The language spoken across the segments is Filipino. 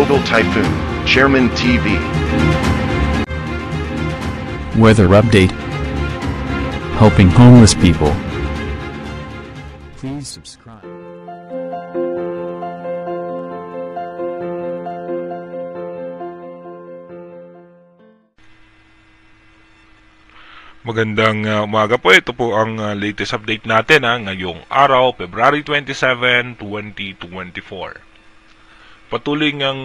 Global Typhoon, Chairman TV. Weather update. Helping homeless people. Please subscribe. Magandang umaga po. Ito po ang latest update natin ngayong araw, February 27, 2024. Patuloy ngang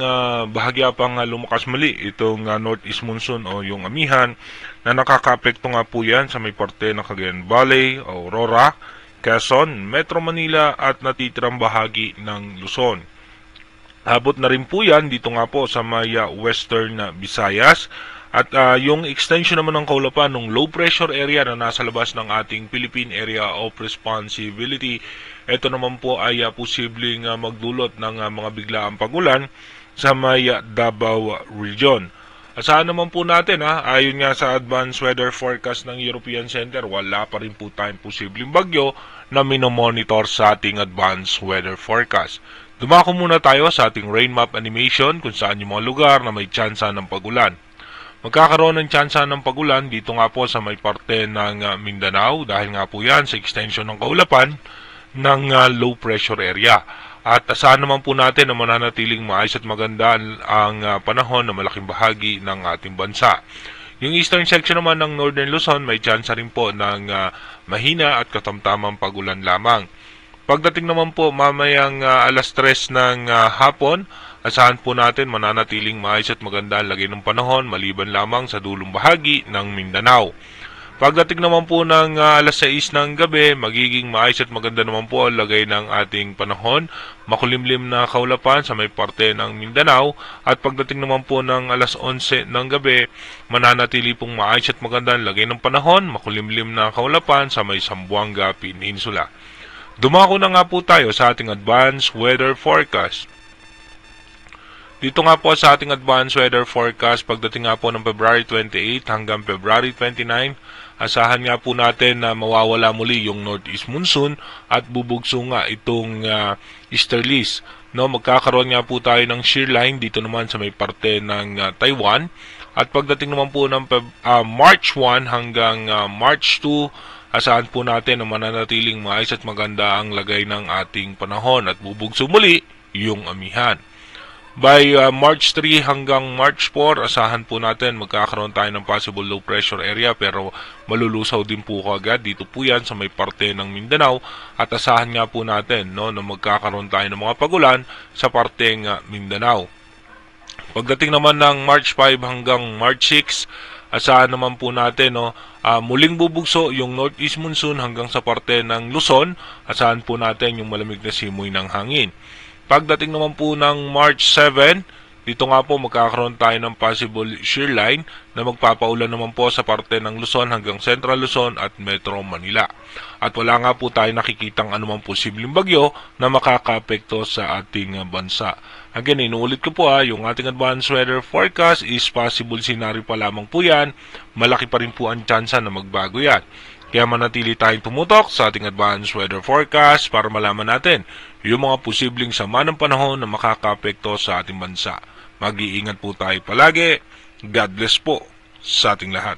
bahagya pang lumakas muli itong northeast monsoon o yung amihan na nakakaapekto nga po yan sa may parte ng Cagayan Valley, Aurora, Quezon, Metro Manila at natitirang bahagi ng Luzon. Abot na rin po yan dito nga po sa may western Visayas. At yung extension naman ng kaulapan ng low pressure area na nasa labas ng ating Philippine Area of Responsibility, ito naman po ay posibleng magdulot ng mga biglaang pagulan sa may Davao Region. Asahan naman po natin ayon nga sa advanced weather forecast ng European Center, wala pa rin po tayong posibleng bagyo na minomonitor sa ating advanced weather forecast. Dumako muna tayo sa ating rain map animation kung saan yung mga lugar na may tsansa ng pagulan. Magkakaroon ng tsansa ng pagulan dito nga po sa may parte ng Mindanao dahil nga po yan sa extension ng kaulapan ng low pressure area. At asahan naman po natin na mananatiling maayos at maganda ang panahon na malaking bahagi ng ating bansa. Yung eastern section naman ng Northern Luzon may tsansa rin po ng mahina at katamtamang pagulan lamang. Pagdating naman po mamayang alas 3 ng hapon, asahan po natin mananatiling maayos at maganda ang lagay ng panahon maliban lamang sa dulong bahagi ng Mindanao. Pagdating naman po ng alas 6 ng gabi, magiging maayos at maganda naman po ang lagay ng ating panahon, makulimlim na kaulapan sa may parte ng Mindanao. At pagdating naman po ng alas 11 ng gabi, mananatili pong maayos at maganda ang lagay ng panahon, makulimlim na kaulapan sa may Zamboanga Peninsula. Dumako na nga po tayo sa ating advanced weather forecast. Dito nga po sa ating advanced weather forecast, pagdating nga po ng February 28 hanggang February 29, asahan nga po natin na mawawala muli yung northeast monsoon at bubugso nga itong easterlies. Magkakaroon nga po tayo ng shear line dito naman sa may parte ng Taiwan. At pagdating naman po ng March 1 hanggang March 2, asahan po natin na mananatiling maayos at maganda ang lagay ng ating panahon at bubugso muli yung amihan. By March 3 hanggang March 4, asahan po natin magkakaroon tayo ng possible low pressure area pero malulusaw din po agad. Dito po yan sa may parte ng Mindanao at asahan nga po natin na magkakaroon tayo ng mga pagulan sa parteng Mindanao. Pagdating naman ng March 5 hanggang March 6, asahan naman po natin muling bubugso yung northeast monsoon hanggang sa parte ng Luzon. Asahan po natin yung malamig na simoy ng hangin. Pagdating naman po ng March 7, dito nga po magkakaroon tayo ng possible shear line na magpapaulan naman po sa parte ng Luzon hanggang Central Luzon at Metro Manila. At wala nga po tayo nakikitang anumang posibleng bagyo na makakaapekto sa ating bansa. Again, inuulit ko po yung ating advanced weather forecast is possible scenario pa lamang po yan. Malaki pa rin po ang tsansa na magbago yan. Kaya manatili tayong tumutok sa ating advanced weather forecast para malaman natin yung mga posibleng sama ng panahon na makakaapekto sa ating bansa. Mag-iingat po tayo palagi. God bless po sa ating lahat.